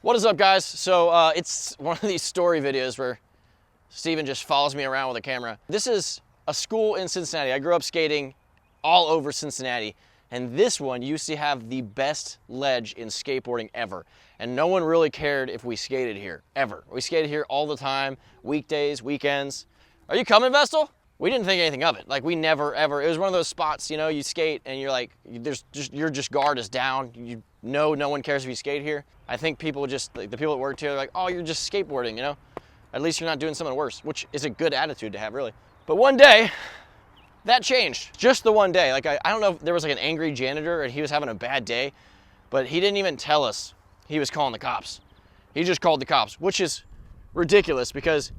What is up, guys? So it's one of these story videos where Steven just follows me around with a camera. This is a school in Cincinnati. I grew up skating all over Cincinnati, and this one used to have the best ledge in skateboarding ever. And no one really cared if we skated here, ever. We skated here all the time, weekdays, weekends. Are you coming, Vestal? We didn't think anything of it. Like, we never, ever. It was one of those spots, you know, you skate and you're like, your guard is down. You know no one cares if you skate here. I think people just, like, the people that worked here are like, oh, you're just skateboarding, you know? At least you're not doing something worse, which is a good attitude to have, really. But one day, that changed. Just the one day. Like, I don't know if there was like an angry janitor and he was having a bad day, but he didn't even tell us he was calling the cops. He just called the cops, which is ridiculous because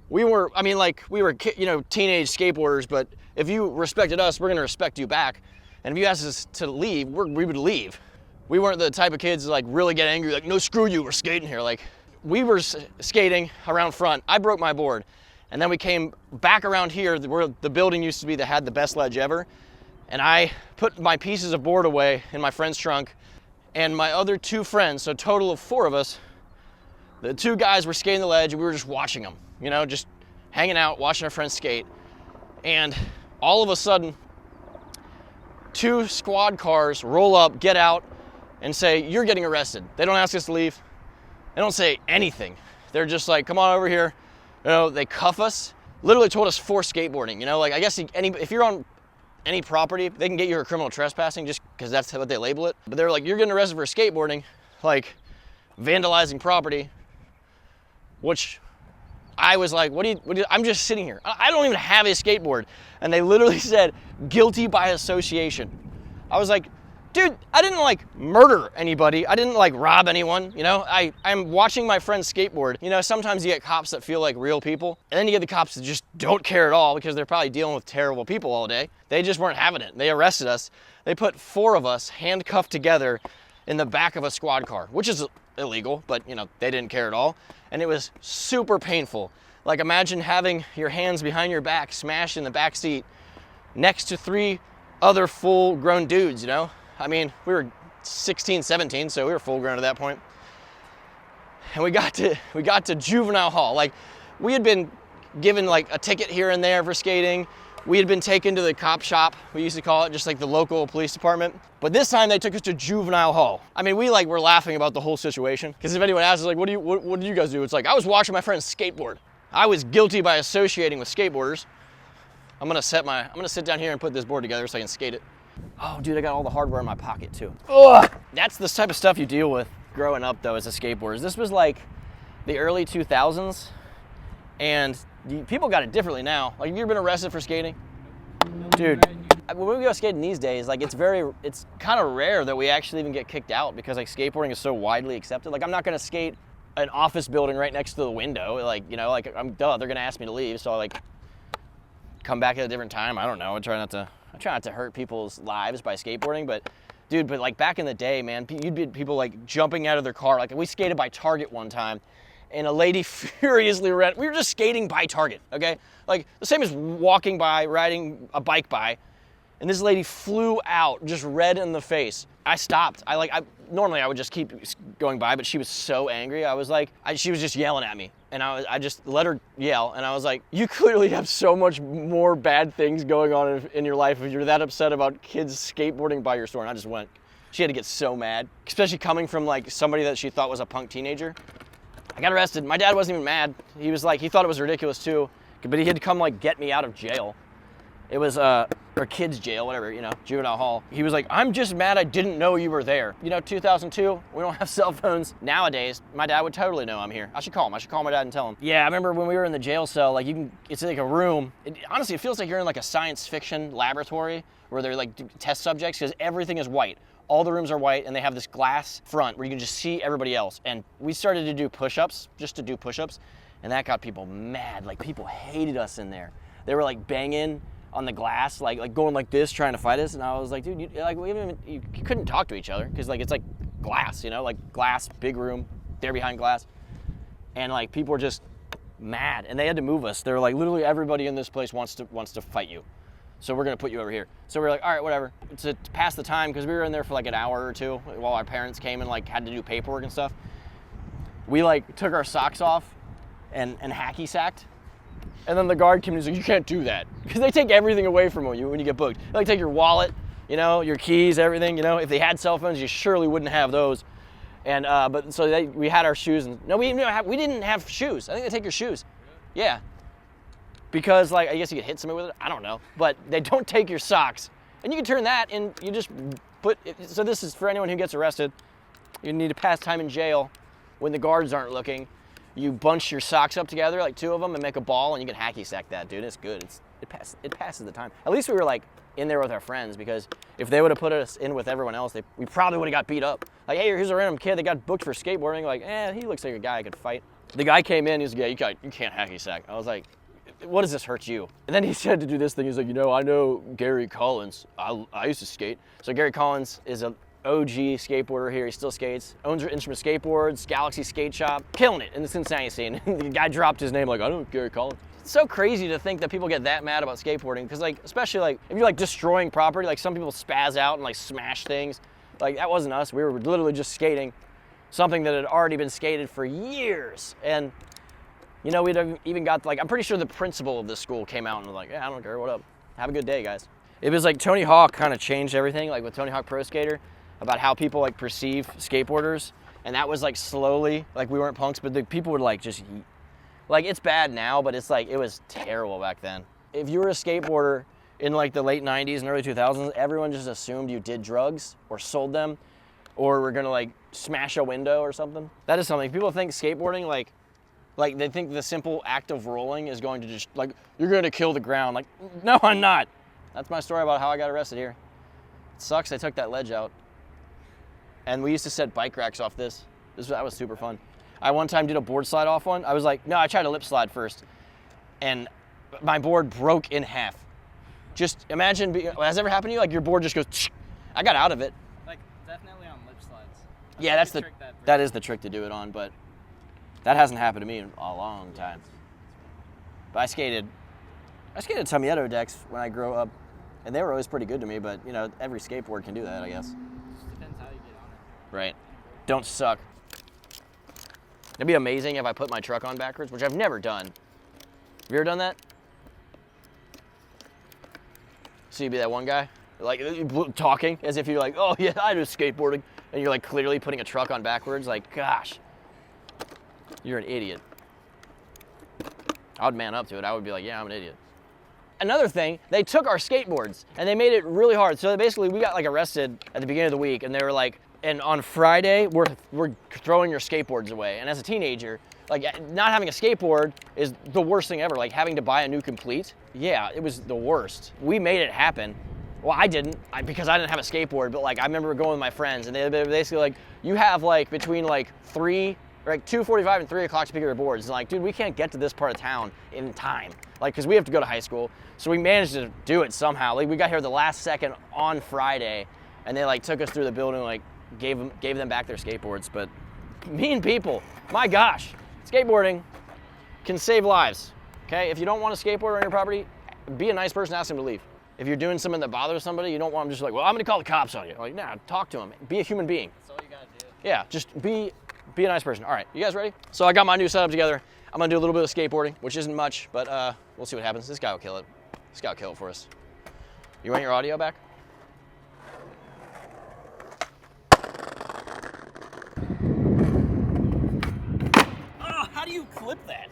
we were, you know, teenage skateboarders, but if you respected us, we're gonna respect you back. And if you asked us to leave, we would leave. We weren't the type of kids to like really get angry, like, no, screw you, we're skating here. Like, we were skating around front. I broke my board. And then we came back around here where the building used to be that had the best ledge ever. And I put my pieces of board away in my friend's trunk, and my other two friends, so a total of 4 of us, the 2 guys were skating the ledge and we were just watching them, you know, just hanging out, watching our friends skate. And all of a sudden, 2 squad cars roll up, get out, and say, you're getting arrested. They don't ask us to leave. They don't say anything. They're just like, come on over here. You know, they cuff us. Literally told us for skateboarding. You know, like, I guess if you're on any property, they can get you for criminal trespassing just because that's what they label it. But they're like, you're getting arrested for skateboarding, like vandalizing property, which I was like, what do you, I'm just sitting here. I don't even have a skateboard. And they literally said, guilty by association. I was like, dude, I didn't like murder anybody. I didn't like rob anyone, you know? I'm watching my friend skateboard. You know, sometimes you get cops that feel like real people, and then you get the cops that just don't care at all because they're probably dealing with terrible people all day. They just weren't having it. They arrested us. They put 4 of us handcuffed together in the back of a squad car, which is illegal, but you know, they didn't care at all. And it was super painful. Like, imagine having your hands behind your back, smashed in the back seat next to 3 other full-grown dudes, you know? I mean, we were 16, 17, so we were full grown at that point. And we got to Juvenile Hall. Like, we had been given like a ticket here and there for skating. We had been taken to the cop shop, we used to call it, just like the local police department. But this time they took us to Juvenile Hall. I mean, we like were laughing about the whole situation. Because if anyone asks us, like, what did you guys do? It's like, I was watching my friends skateboard. I was guilty by associating with skateboarders. I'm gonna sit down here and put this board together so I can skate it. Oh, dude, I got all the hardware in my pocket, too. Ugh! That's the type of stuff you deal with growing up, though, as a skateboarder. This was, like, the early 2000s, and people got it differently now. Like, have you ever been arrested for skating? Dude, when we go skating these days, like, it's kind of rare that we actually even get kicked out because, like, skateboarding is so widely accepted. Like, I'm not going to skate an office building right next to the window. Like, you know, like, they're going to ask me to leave, so I, like, come back at a different time. I don't know. I try not to hurt people's lives by skateboarding, but dude, like back in the day, man, you'd be people like jumping out of their car. Like, we skated by Target one time and a lady furiously ran. We were just skating by Target, okay? Like the same as walking by, riding a bike by, and this lady flew out, just red in the face. I stopped. Normally I would just keep going by, but she was so angry. I was like, she was just yelling at me. And I just let her yell, and I was like, you clearly have so much more bad things going on in your life if you're that upset about kids skateboarding by your store. And I just went. She had to get so mad, especially coming from like somebody that she thought was a punk teenager. I got arrested. My dad wasn't even mad. He was like, he thought it was ridiculous too, but he had to come like get me out of jail. It was, or kids jail, whatever, you know, Juvenile Hall. He was like, I'm just mad I didn't know you were there. You know, 2002, we don't have cell phones. Nowadays, my dad would totally know I'm here. I should call him. I should call my dad and tell him. Yeah, I remember when we were in the jail cell, like it's like a room. Honestly, it feels like you're in like a science fiction laboratory where they're like test subjects because everything is white. All the rooms are white and they have this glass front where you can just see everybody else. And we started to do push-ups, just to do push-ups, and that got people mad. Like, people hated us in there. They were like banging on the glass, like going like this, trying to fight us, and I was like, dude, you couldn't talk to each other because like it's like glass, you know, like glass, big room, they're behind glass, and like people were just mad, and they had to move us. They were like, literally everybody in this place wants to fight you, so we're gonna put you over here. So we're like, all right, whatever, to pass the time because we were in there for like an hour or two while our parents came and like had to do paperwork and stuff. we like took our socks off and hacky sacked. And then the guard came and he's like, you can't do that. Because they take everything away from you when you get booked. They like take your wallet, you know, your keys, everything, you know. If they had cell phones, you surely wouldn't have those. And but so we had our shoes, and no, we didn't have shoes. I think they take your shoes. Yeah. Because like I guess you could hit somebody with it. I don't know. But they don't take your socks. And you can turn that and you just put so this is for anyone who gets arrested. You need to pass time in jail when the guards aren't looking. You bunch your socks up together, like 2 of them, and make a ball, and you can hacky sack that, dude. It's good. It passes the time. At least we were like in there with our friends, because if they would have put us in with everyone else, we probably would have got beat up. Like, hey, here's a random kid that got booked for skateboarding. Like, he looks like a guy I could fight. The guy came in, he's like, yeah, you can't hacky sack. I was like, what does this hurt you? And then he said to do this thing. He's like, you know, I know Gary Collins. I used to skate. So Gary Collins is a OG skateboarder here. He still skates, owns Instrument Skateboards, Galaxy Skate Shop, killing it in the Cincinnati scene. The guy dropped his name like, I know Gary Collins. It's so crazy to think that people get that mad about skateboarding, because like, especially like if you're like destroying property, like some people spaz out and like smash things. Like that wasn't us. We were literally just skating something that had already been skated for years. And you know, we'd have even got like, I'm pretty sure the principal of this school came out and was like, yeah, I don't care, what up? Have a good day, guys. It was like Tony Hawk kind of changed everything, like with Tony Hawk Pro Skater, about how people like perceive skateboarders. And that was like slowly, like we weren't punks, but the people would like just, like it's bad now, but it's like, it was terrible back then. If you were a skateboarder in like the late 90s and early 2000s, everyone just assumed you did drugs or sold them or were gonna like smash a window or something. That is something. People think skateboarding, like they think the simple act of rolling is going to just, like, you're gonna kill the ground. Like, no, I'm not. That's my story about how I got arrested here. It sucks they took that ledge out. And we used to set bike racks off this. That was super fun. I one time did a board slide off one. I was like, no, I tried a lip slide first. And my board broke in half. Just imagine, has it ever happened to you? Like your board just goes, tsh. I got out of it. Like definitely on lip slides. Yeah, that is the trick to do it on, but that hasn't happened to me in a long time. But I skated Tomieto decks when I grew up, and they were always pretty good to me, but you know, every skateboard can do that, I guess. Depends how you get on it. Right. Don't suck. It'd be amazing if I put my truck on backwards, which I've never done. Have you ever done that? So you'd be that one guy, like talking as if you're like, oh yeah, I do skateboarding, and you're like clearly putting a truck on backwards, like, gosh. You're an idiot. I would man up to it. I would be like, yeah, I'm an idiot. Another thing, they took our skateboards and they made it really hard. So basically we got like arrested at the beginning of the week, and they were like, and on Friday, we're throwing your skateboards away. And as a teenager, like not having a skateboard is the worst thing ever. Like having to buy a new complete. Yeah, it was the worst. We made it happen. Well, I didn't, because I didn't have a skateboard, but like I remember going with my friends, and they were basically like, you have like between like 2:45 and 3 o'clock to pick up your boards. And like, dude, we can't get to this part of town in time. Like, cause we have to go to high school. So we managed to do it somehow. Like we got here the last second on Friday, and they like took us through the building, like gave them back their skateboards. But mean people, my gosh, skateboarding can save lives. Okay, if you don't want a skateboarder on your property, be a nice person, ask them to leave. If you're doing something that bothers somebody, you don't want them just like, well, I'm gonna call the cops on you. Like, nah, talk to them. Be a human being. That's all you gotta do. Yeah, just be a nice person. All right, you guys ready? So I got my new setup together. I'm gonna do a little bit of skateboarding, which isn't much, but we'll see what happens. This guy will kill it. This guy will kill it for us. You want your audio back? Oh, how do you clip that?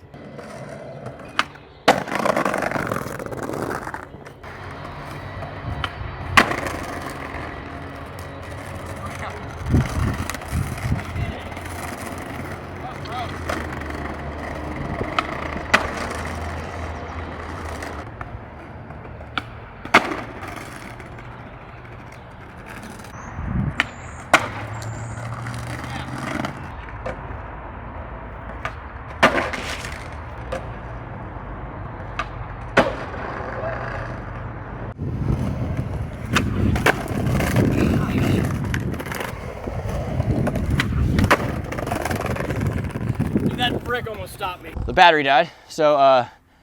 That brick almost stopped me. The battery died, so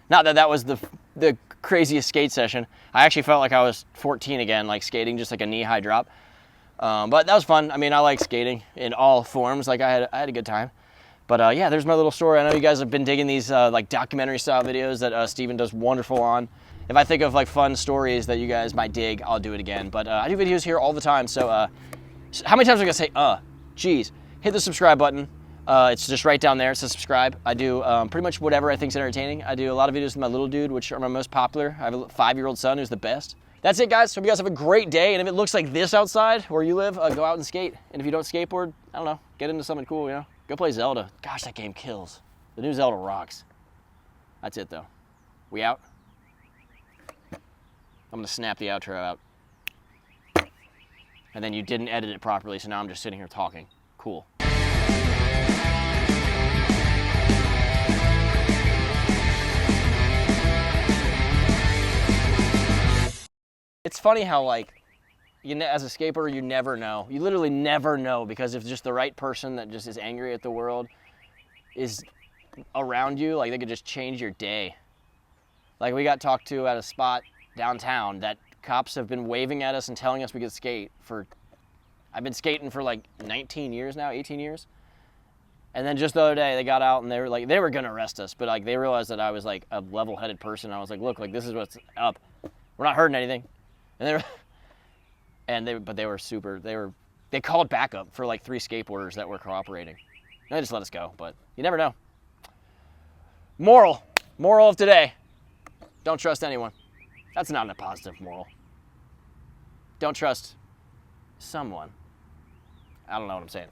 not that that was the craziest skate session. I actually felt like I was 14 again, like skating just like a knee-high drop. But that was fun. I mean, I like skating in all forms. Like I had a good time. But yeah, there's my little story. I know you guys have been digging these like documentary style videos that Steven does wonderful on. If I think of like fun stories that you guys might dig, I'll do it again. But I do videos here all the time. So how many times am I gonna say geez, hit the subscribe button. It's just right down there. It says subscribe. I do pretty much whatever I think is entertaining. I do a lot of videos with my little dude, which are my most popular. I have a 5-year-old son who's the best. That's it, guys. Hope you guys have a great day. And if it looks like this outside where you live, go out and skate. And if you don't skateboard, I don't know, get into something cool, you know? Go play Zelda. Gosh, that game kills. The new Zelda rocks. That's it, though. We out? I'm gonna snap the outro out. And then you didn't edit it properly, so now I'm just sitting here talking. Cool. It's funny how, like, as a skateboarder, you never know. You literally never know, because if just the right person that just is angry at the world is around you, like, they could just change your day. Like, we got talked to at a spot downtown that cops have been waving at us and telling us we could skate for, I've been skating for like 19 years now, 18 years. And then just the other day, they got out and they were like, they were gonna arrest us, but like they realized that I was like a level-headed person. I was like, look, like this is what's up. We're not hurting anything. And they were super, they called backup for like 3 skateboarders that were cooperating. And they just let us go, but you never know. Moral of today, don't trust anyone. That's not a positive moral. Don't trust someone. I don't know what I'm saying.